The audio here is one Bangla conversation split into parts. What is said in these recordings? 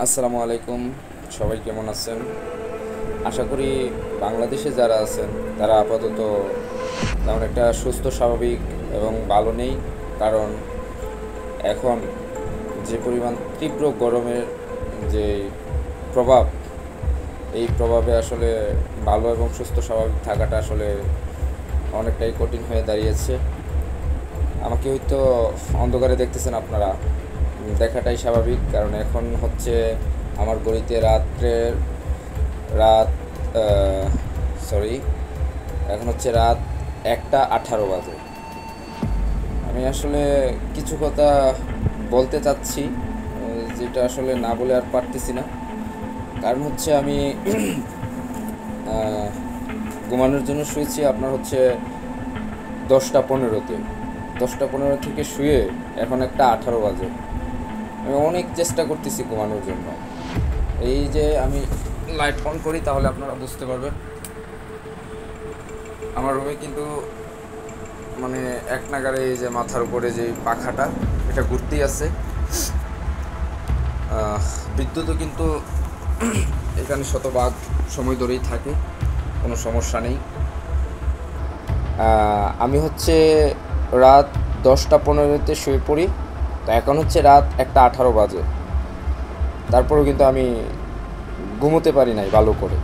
আসসালামু আলাইকুম। সবাই কেমন আছেন? আশা করি বাংলাদেশে যারা আছেন তারা আপাতত তেমন একটা সুস্থ স্বাভাবিক এবং ভালো নেই। কারণ এখন যে পরিমাণ তীব্র গরমের যে প্রভাব, এই প্রভাবে আসলে ভালো এবং সুস্থ স্বাভাবিক থাকাটা আসলে অনেকটাই কঠিন হয়ে দাঁড়িয়েছে। আমাকে হয়তো অন্ধকারে দেখতেছেন আপনারা, দেখাটাই স্বাভাবিক। কারণ এখন হচ্ছে আমার গলিতে রাত সরি এখন হচ্ছে রাত 1টা 18 বাজে। আমি আসলে কিছু কথা বলতে চাচ্ছি, যেটা আসলে না বলে আর পারতেছি না। কারণ হচ্ছে আমি আহ, ঘুমানোর জন্য শুয়েছি আপনার হচ্ছে 10টা 15-তে। 10টা 15 থেকে শুয়ে এখন 1টা 18 বাজে। আমি অনেক চেষ্টা করতেছি ঘুমানোর জন্য। এই যে আমি লাইট অন করি তাহলে আপনারা বুঝতে পারবেন আমার রুমে কিন্তু মানে এক নাগারে এই যে মাথার উপরে যে পাখাটা, এটা ঘুরতেই আছে। বিদ্যুৎও কিন্তু এখানে শতভাগ সময় ধরেই থাকে, কোনো সমস্যা নেই। আমি হচ্ছে রাত 10টা 15-তে শুয়ে পড়ি, তো এখন হচ্ছে রাত 1টা 18 বাজে। তারপরেও কিন্তু আমি ঘুমোতে পারি নাই ভালো করে।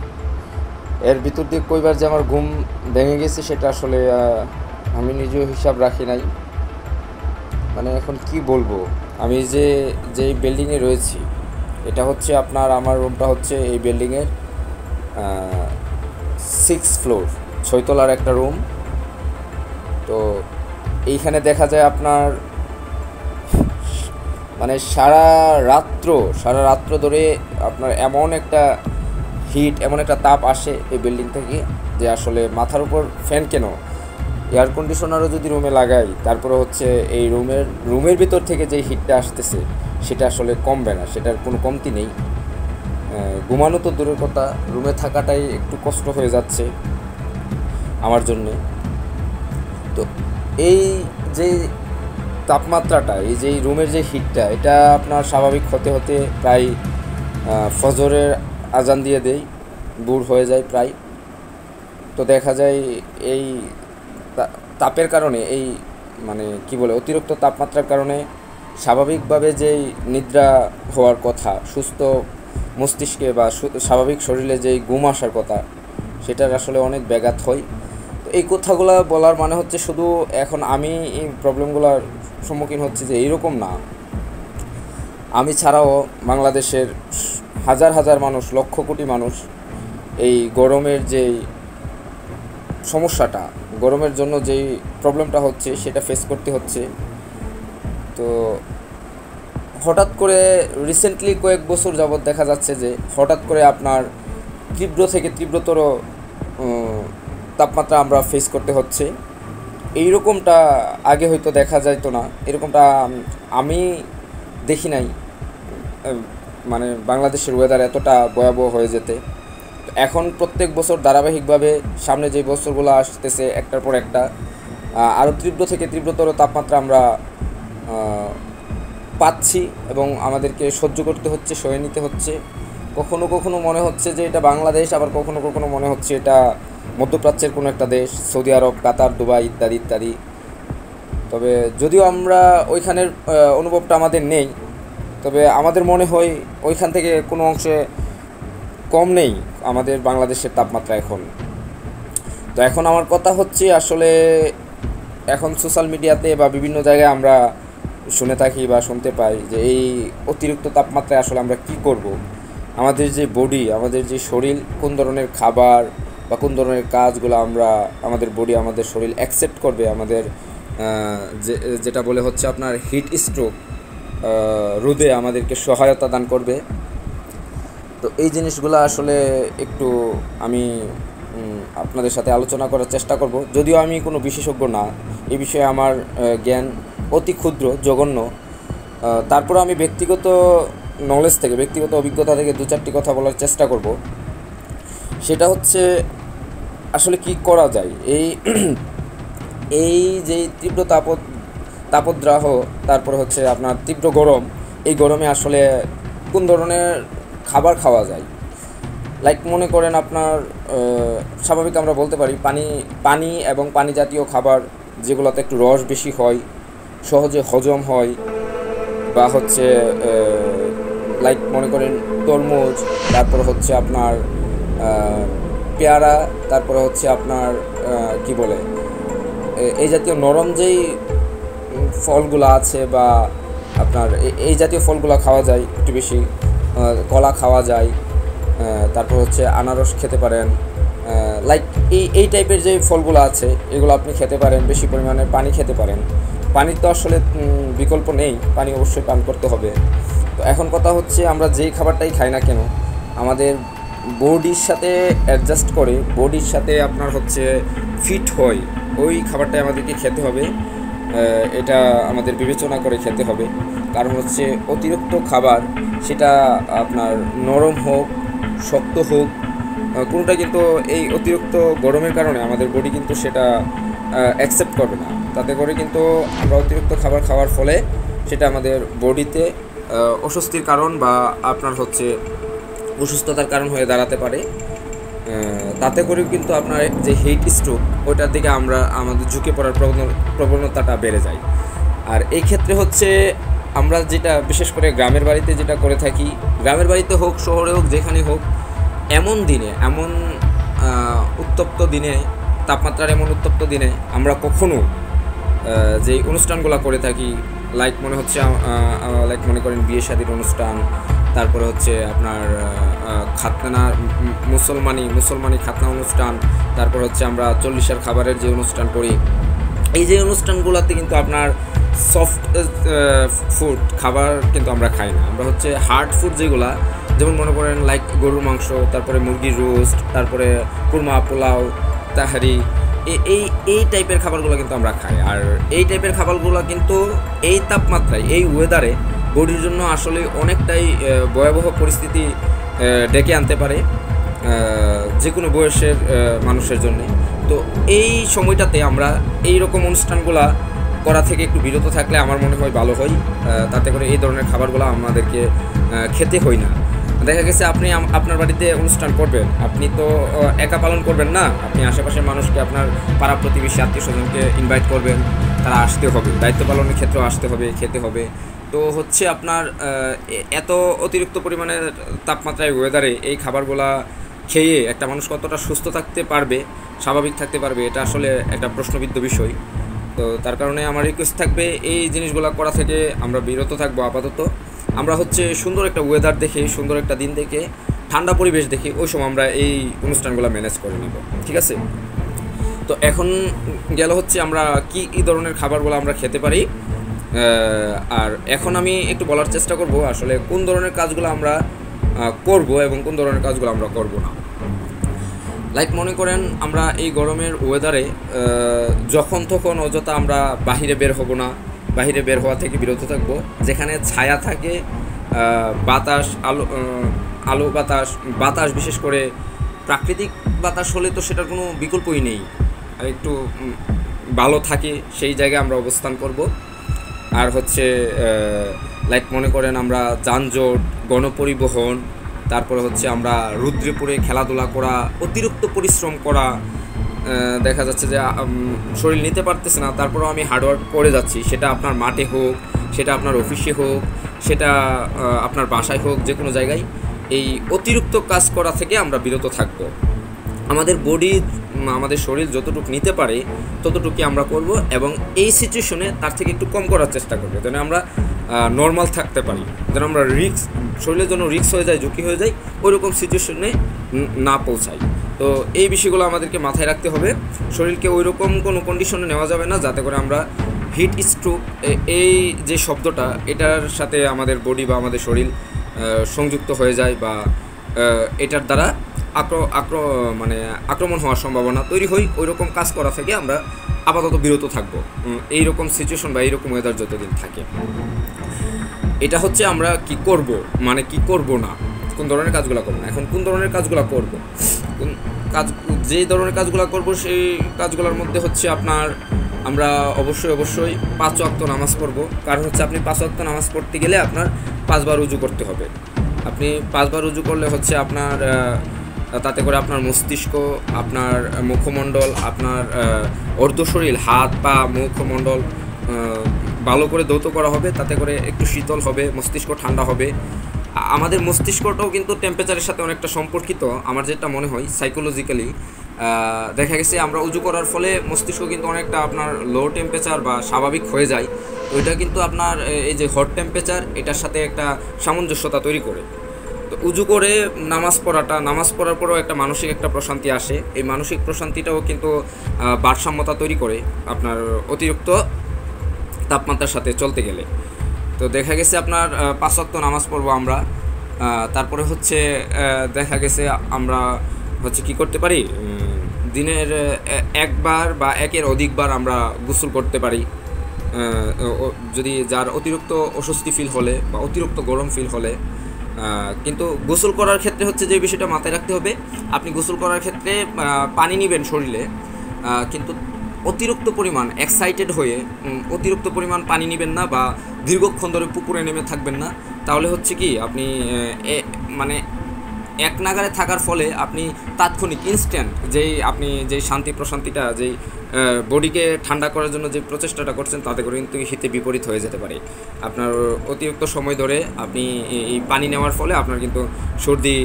এর ভিতর দিয়ে কইবার যে আমার ঘুম ভেঙে গেছে সেটা আসলে আমি নিজেও হিসাব রাখি নাই। মানে এখন কি বলবো, আমি যেই বিল্ডিংয়ে রয়েছি, এটা হচ্ছে আপনার আমার রুমটা হচ্ছে এই বিল্ডিংয়ের 6 ফ্লোর, 6তলার একটা রুম। তো এইখানে দেখা যায় আপনার মানে সারা রাত্র ধরে আপনার এমন একটা হিট, এমন একটা তাপ আসে এই বিল্ডিং থেকে যে আসলে মাথার উপর ফ্যান কেন, এয়ার কন্ডিশনারও যদি রুমে লাগাই তারপরে হচ্ছে এই রুমের ভিতর থেকে যে হিটটা আসতেছে সেটা আসলে কমবে না, সেটার কোনো কমতি নেই। ঘুমানো তো দূরের কথা, রুমে থাকাটাই একটু কষ্ট হয়ে যাচ্ছে আমার জন্যে। তো এই যে তাপমাত্রাটা, এই যে রুমের যে হিটটা, এটা আপনার স্বাভাবিক হতে হতে প্রায় ফজরের আজান দিয়ে দেই, বুড় হয়ে যায় প্রায়। তো দেখা যায় এই তাপের কারণে, এই মানে কি বলে অতিরিক্ত তাপমাত্রার কারণে স্বাভাবিকভাবে যেই নিদ্রা হওয়ার কথা, সুস্থ মস্তিষ্কে বা স্বাভাবিক শরীরে যেই ঘুম আসার কথা, সেটার আসলে অনেক ব্যাঘাত হয়। তো এই কথাগুলো বলার মানে হচ্ছে শুধু এখন আমি এই প্রবলেমগুলোর সম্মুখীন হচ্ছে যে এইরকম না, আমি ছাড়াও বাংলাদেশের হাজার হাজার মানুষ, লক্ষ কোটি মানুষ এই গরমের যেই সমস্যাটা, গরমের জন্য যেই প্রবলেমটা হচ্ছে সেটা ফেস করতে হচ্ছে। তো হঠাৎ করে রিসেন্টলি কয়েক বছর যাবৎ দেখা যাচ্ছে যে হঠাৎ করে আপনার তীব্র থেকে তীব্রতর তাপমাত্রা আমরা ফেস করতে হচ্ছে। এই রকমটা আগে হয়তো দেখা যাইতো না, এরকমটা আমি দেখি নাই। মানে বাংলাদেশের ওয়েদার এতটা ভয়াবহ হয়ে যেতে এখন প্রত্যেক বছর ধারাবাহিকভাবে সামনে যে বছরগুলো আসতেছে একটার পর একটা আরও তীব্র থেকে তীব্রতর তাপমাত্রা আমরা পাচ্ছি এবং আমাদেরকে সহ্য করতে হচ্ছে, সয়ে নিতে হচ্ছে। কখনো কখনো মনে হচ্ছে যে এটা বাংলাদেশ, আবার কখনো কখনো মনে হচ্ছে এটা মধ্যপ্রাচ্যের কোনো একটা দেশ, সৌদি আরব, কাতার, দুবাই ইত্যাদি ইত্যাদি। তবে যদিও আমরা ওইখানের অনুভবটা আমাদের নেই, তবে আমাদের মনে হয় ওইখান থেকে কোনো অংশে কম নেই আমাদের বাংলাদেশের তাপমাত্রা এখন। তো এখন আমার কথা হচ্ছে আসলে এখন সোশ্যাল মিডিয়াতে বা বিভিন্ন জায়গায় আমরা শুনে থাকি বা শুনতে পাই যে এই অতিরিক্ত তাপমাত্রায় আসলে আমরা কি করব, আমাদের যে বডি, আমাদের যে শরীর কোন ধরনের খাবার বা কোন ধরনের কাজগুলো আমাদের বডি, আমাদের শরীর অ্যাকসেপ্ট করবে, আমাদের যেটা বলে হচ্ছে আপনার হিট স্ট্রোক রোধে আমাদেরকে সহায়তা দান করবে। তো এই জিনিসগুলো আসলে একটু আমি আপনাদের সাথে আলোচনা করার চেষ্টা করব। যদিও আমি কোনো বিশেষজ্ঞ না, এই বিষয়ে আমার জ্ঞান অতি ক্ষুদ্র, জঘন্য। তারপর আমি ব্যক্তিগত নলেজ থেকে, ব্যক্তিগত অভিজ্ঞতা থেকে দু চারটি কথা বলার চেষ্টা করব। সেটা হচ্ছে আসলে কি করা যায় এই এই যে তীব্র তাপদ্রাহ, তারপর হচ্ছে আপনার তীব্র গরম, এই গরমে আসলে কোন ধরনের খাবার খাওয়া যায়। লাইক মনে করেন আপনার স্বাভাবিক আমরা বলতে পারি পানি এবং পানি জাতীয় খাবার, যেগুলোতে একটু রস বেশি হয়, সহজে হজম হয়, বা হচ্ছে লাইক মনে করেন তরমুজ, তারপর হচ্ছে আপনার পেয়ারা, তারপরে হচ্ছে আপনার কি বলে এই জাতীয় নরম যেই ফলগুলো আছে, বা আপনার এই জাতীয় ফলগুলো খাওয়া যায় একটু বেশি। কলা খাওয়া যায়, তারপর হচ্ছে আনারস খেতে পারেন। লাইক এই টাইপের যে ফলগুলো আছে এগুলো আপনি খেতে পারেন। বেশি পরিমাণে পানি খেতে পারেন। পানির তো আসলে বিকল্প নেই, পানি অবশ্যই পান করতে হবে। তো এখন কথা হচ্ছে আমরা যেই খাবারটাই খাই না কেন, আমাদের বডির সাথে অ্যাডজাস্ট করে, বডির সাথে আপনার হচ্ছে ফিট হয় ওই খাবারটাই আমাদেরকে খেতে হবে। এটা আমাদের বিবেচনা করে খেতে হবে। কারণ হচ্ছে অতিরিক্ত খাবার, সেটা আপনার নরম হোক শক্ত হোক, কোনোটা কিন্তু এই অতিরিক্ত গরমের কারণে আমাদের বডি কিন্তু সেটা অ্যাকসেপ্ট করবে না। তাতে করে কিন্তু আমরা অতিরিক্ত খাবার খাওয়ার ফলে সেটা আমাদের বডিতে অস্বস্তির কারণ বা আপনার হচ্ছে অসুস্থতার কারণ হয়ে দাঁড়াতে পারে। তাতে করেও কিন্তু আপনার যে হিট স্ট্রোক, ওইটার দিকে আমাদের ঝুঁকে পড়ার প্রবণতাটা বেড়ে যায়। আর এই ক্ষেত্রে হচ্ছে আমরা যেটা বিশেষ করে গ্রামের বাড়িতে যেটা করে থাকি, গ্রামের বাড়িতে হোক শহরে হোক যেখানে হোক, এমন দিনে, এমন উত্তপ্ত দিনে, তাপমাত্রার এমন উত্তপ্ত দিনে আমরা কখনো যেই অনুষ্ঠানগুলো করে থাকি, লাইক মনে করেন বিয়ে শাদীর অনুষ্ঠান, তারপরে হচ্ছে আপনার খাতনা মুসলমানি খাতনা অনুষ্ঠান, তারপর হচ্ছে আমরা 40-এর খাবারের যে অনুষ্ঠান করি, এই যে অনুষ্ঠানগুলোতে কিন্তু আপনার সফট ফুড খাবার কিন্তু আমরা খাই না। আমরা হচ্ছে হার্ড ফুড যেগুলা, যেমন মনে করেন লাইক গরুর মাংস, তারপরে মুরগির রোস্ট, তারপরে কুরমা, পোলাও, তাহারি, এই টাইপের খাবারগুলো কিন্তু আমরা খাই। আর এই টাইপের খাবারগুলো কিন্তু এই তাপমাত্রায়, এই ওয়েদারে বডির জন্য আসলে অনেকটাই ভয়াবহ পরিস্থিতি ডেকে আনতে পারে যে কোনো বয়সের মানুষের জন্য। তো এই সময়টাতে আমরা এই রকম অনুষ্ঠানগুলা করা থেকে একটু বিরত থাকলে আমার মনে হয় ভালো হয়। তাতে করে এই ধরনের খাবারগুলো আমাদেরকে খেতে হয় না। দেখা গেছে আপনি আপনার বাড়িতে অনুষ্ঠান করবেন, আপনি তো একা পালন করবেন না, আপনি আশেপাশের মানুষকে, আপনার পাড়া প্রতিবেশী আত্মীয় স্বজনকে ইনভাইট করবেন, তারা আসতে হবে, দায়িত্ব পালনের ক্ষেত্রেও আসতে হবে, খেতে হবে। তো হচ্ছে আপনার এত অতিরিক্ত পরিমাণে তাপমাত্রায় ওয়েদারে এই খাবারগুলা খেয়ে একটা মানুষ কতটা সুস্থ থাকতে পারবে, স্বাভাবিক থাকতে পারবে, এটা আসলে একটা প্রশ্নবিদ্ধ বিষয়। তো তার কারণে আমার রিকোয়েস্ট থাকবে এই জিনিসগুলো করা থেকে আমরা বিরত থাকবো আপাতত। আমরা হচ্ছে সুন্দর একটা ওয়েদার দেখে, সুন্দর একটা দিন দেখে, ঠান্ডা পরিবেশ দেখে ওই সময় আমরা এই অনুষ্ঠানগুলো ম্যানেজ করে নেব, ঠিক আছে? তো এখন গেল হচ্ছে আমরা কি ধরনের খাবারগুলো আমরা খেতে পারি। আর এখন আমি একটু বলার চেষ্টা করব আসলে কোন ধরনের কাজগুলো আমরা করব এবং কোন ধরনের কাজগুলো আমরা করব না। লাইক মনে করেন আমরা এই গরমের ওয়েদারে যখন তখন অযথা আমরা বাহিরে বের হব না, বাহিরে বের হওয়া থেকে বিরত থাকব। যেখানে ছায়া থাকে, বাতাস, আলো বাতাস বিশেষ করে প্রাকৃতিক বাতাস হলে তো সেটার কোনো বিকল্পই নেই, একটু ভালো থাকে সেই জায়গায় আমরা অবস্থান করব। আর হচ্ছে লাইক মনে করেন আমরা যানজট, গণপরিবহন, তারপরে হচ্ছে আমরা রৌদ্রে পড়ে খেলাধুলা করা, অতিরিক্ত পরিশ্রম করা, দেখা যাচ্ছে যে শরীর নিতে পারতেছে না, তারপরেও আমি হার্ডওয়ার্ক করে যাচ্ছি, সেটা আপনার মাঠে হোক, সেটা আপনার অফিসে হোক, সেটা আপনার বাসায় হোক, যে কোনো জায়গায় এই অতিরিক্ত কাজ করা থেকে আমরা বিরত থাকব। আমাদের বডি, আমাদের শরীর যতটুকু নিতে পারে ততটুকুই আমরা করব, এবং এই সিচুয়েশনে তার থেকে একটু কম করার চেষ্টা করব, যেন আমরা নর্মাল থাকতে পারি, যেন আমরা শরীরের জন্য রিস্ক হয়ে যায়, ঝুঁকি হয়ে যায়, ওইরকম সিচুয়েশনে না পৌঁছাই। তো এই বিষয়গুলো আমাদেরকে মাথায় রাখতে হবে। শরীরকে ওইরকম কোনো কন্ডিশনে নেওয়া যাবে না যাতে করে আমরা হিট স্ট্রোক, এই যে শব্দটা, এটার সাথে আমাদের বডি বা আমাদের শরীর সংযুক্ত হয়ে যায়, বা এটার দ্বারা আক্রমণ হওয়ার সম্ভাবনা তৈরি হয়। ওই রকম কাজ করা থেকে আমরা আপাতত বিরত থাকবো এইরকম সিচুয়েশন বা এইরকম ওয়েদার যতদিন থাকে। এটা হচ্ছে আমরা কি করব, মানে কি করব না, কোন ধরনের কাজগুলো করব না। এখন কোন ধরনের কাজগুলো করব, যে ধরনের কাজগুলো করব সেই কাজগুলোর মধ্যে হচ্ছে আমরা অবশ্যই 5 ওয়াক্ত নামাজ পড়ব। কারণ হচ্ছে আপনি 5 ওয়াক্ত নামাজ পড়তে গেলে আপনার 5 বার উজু করতে হবে। আপনি 5 বার উজু করলে হচ্ছে আপনার তাতে করে আপনার মস্তিষ্ক, আপনার মুখমণ্ডল, আপনার অর্ধশরীর, হাত পা, মুখমণ্ডল ভালো করে ধৌত করা হবে, তাতে করে একটু শীতল হবে, মস্তিষ্ক ঠান্ডা হবে। আমাদের মস্তিষ্কটাও কিন্তু টেম্পারেচারের সাথে অনেকটা সম্পর্কিত, আমার যেটা মনে হয় সাইকোলজিক্যালি। দেখা গেছে আমরা উজু করার ফলে মস্তিষ্ক কিন্তু অনেকটা আপনার লো টেম্পারেচার বা স্বাভাবিক হয়ে যায়। তো এটা কিন্তু আপনার এই যে হট টেম্পারেচার, এটার সাথে একটা সামঞ্জস্যতা তৈরি করে। তো উজু করে নামাজ পড়ার পরেও একটা মানসিক একটা প্রশান্তি আসে। এই মানসিক প্রশান্তিটাও কিন্তু ভারসাম্যতা তৈরি করে আপনার অতিরিক্ত তাপমাত্রার সাথে চলতে গেলে। তো দেখা গেছে আপনার 5 ওয়াক্ত নামাজ পড়বো আমরা, তারপরে হচ্ছে দেখা গেছে আমরা হচ্ছে কি করতে পারি, দিনের একবার বা একের অধিকবার আমরা গোসল করতে পারি। যদি যার অতিরিক্ত অস্বস্তি ফিল হলে বা অতিরিক্ত গরম ফিল হলে, কিন্তু গোসল করার ক্ষেত্রে হচ্ছে যে বিষয়টা মাথায় রাখতে হবে, আপনি গোসল করার ক্ষেত্রে পানি নেবেন শরীরে, কিন্তু অতিরিক্ত পরিমাণ এক্সাইটেড হয়ে অতিরিক্ত পরিমাণ পানি নেবেন না, বা দীর্ঘক্ষণ ধরে পুকুরে নেমে থাকবেন না। তাহলে হচ্ছে কি আপনি মানে এক নাগারে থাকার ফলে আপনি তাৎক্ষণিক ইনস্ট্যান্ট যেই শান্তি প্রশান্তিটা, যেই বডিকে ঠান্ডা করার জন্য যে প্রচেষ্টাটা করছেন, তাতে করে কিন্তু হিতে বিপরীত হয়ে যেতে পারে। আপনার অতিরিক্ত সময় ধরে আপনি এই পানি নেওয়ার ফলে আপনার কিন্তু সর্দি,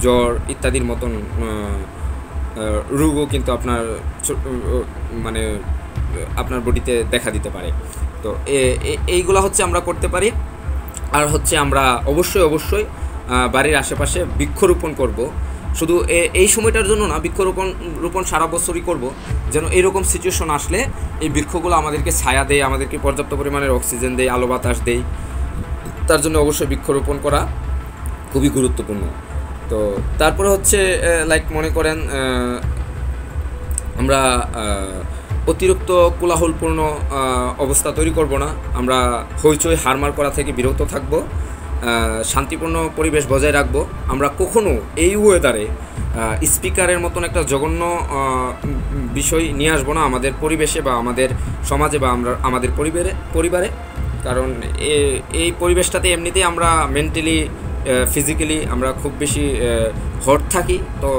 জ্বর ইত্যাদির মতন রোগও কিন্তু আপনার মানে আপনার বডিতে দেখা দিতে পারে। তো এইগুলো হচ্ছে আমরা করতে পারি। আর হচ্ছে আমরা অবশ্যই বাড়ির আশেপাশে বৃক্ষরোপণ করব। শুধু এই সময়টার জন্য না, বৃক্ষরোপণ সারা বছরই করব, যেন এইরকম সিচুয়েশন আসলে এই বৃক্ষগুলো আমাদেরকে ছায়া দেয়, আমাদেরকে পর্যাপ্ত পরিমাণের অক্সিজেন দেয়, আলো বাতাস দেয়। তার জন্য অবশ্যই বৃক্ষরোপণ করা খুবই গুরুত্বপূর্ণ। তো তারপরে হচ্ছে লাইক মনে করেন আমরা অতিরিক্ত কোলাহলপূর্ণ অবস্থা তৈরি করব না, আমরা হইচই হারমার করা থেকে বিরত থাকব, শান্তিপূর্ণ পরিবেশ বজায় রাখব। আমরা কখনো এই ওয়েদারে স্পিকারের মতন একটা জঘন্য বিষয় নিয়ে আসবো না আমাদের পরিবেশে বা আমাদের সমাজে বা আমাদের পরিবারে। কারণ এই পরিবেশটাতে এমনিতেই আমরা মেন্টালি, ফিজিক্যালি আমরা খুব বেশি হট থাকি। তো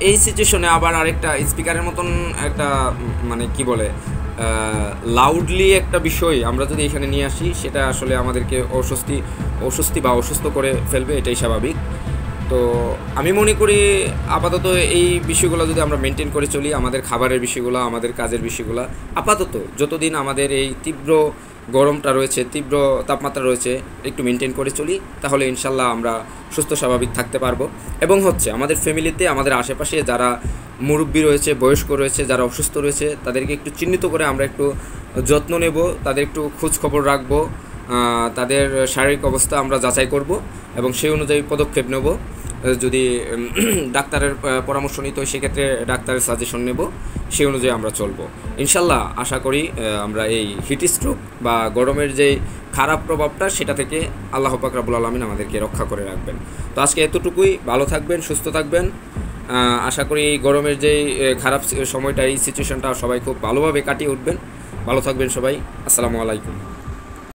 এই সিচুয়েশনে আবার আরেকটা স্পিকারের মতন একটা মানে কি বলে লাউডলি একটা বিষয় আমরা যদি এখানে নিয়ে আসি, সেটা আসলে আমাদেরকে অস্বস্তি বা অসুস্থ করে ফেলবে, এটাই স্বাভাবিক। তো আমি মনে করি আপাতত এই বিষয়গুলো যদি আমরা মেনটেন করে চলি, আমাদের খাবারের বিষয়গুলো, আমাদের কাজের বিষয়গুলো আপাতত যতদিন আমাদের এই তীব্র গরমটা রয়েছে, তীব্র তাপমাত্রা রয়েছে, একটু মেনটেন করে চলি, তাহলে ইনশাল্লাহ আমরা সুস্থ স্বাভাবিক থাকতে পারবো। এবং হচ্ছে আমাদের ফ্যামিলিতে, আমাদের আশেপাশে যারা মুরব্বী রয়েছে, বয়স্ক রয়েছে, যারা অসুস্থ রয়েছে, তাদেরকে একটু চিহ্নিত করে আমরা একটু যত্ন নেব, তাদের একটু খোঁজ খবর রাখবো, তাদের শারীরিক অবস্থা আমরা যাচাই করব এবং সেই অনুযায়ী পদক্ষেপ নেব। যদি ডাক্তারের পরামর্শ নিতে হয়, সেক্ষেত্রে ডাক্তারের সাজেশন নেব, সেই অনুযায়ী আমরা চলবো। ইনশাল্লাহ আশা করি আমরা এই হিট স্ট্রোক বা গরমের যে খারাপ প্রভাবটা, সেটা থেকে আল্লাহ পাক রব্বুল আলামিন আমাদেরকে রক্ষা করে রাখবেন। তো আজকে এতটুকুই। ভালো থাকবেন, সুস্থ থাকবেন। আশা করি এই গরমের যে খারাপ সময়টা, এই সিচুয়েশনটা সবাই খুব ভালোভাবে কাটিয়ে উঠবেন। ভালো থাকবেন সবাই। আসসালামু আলাইকুম।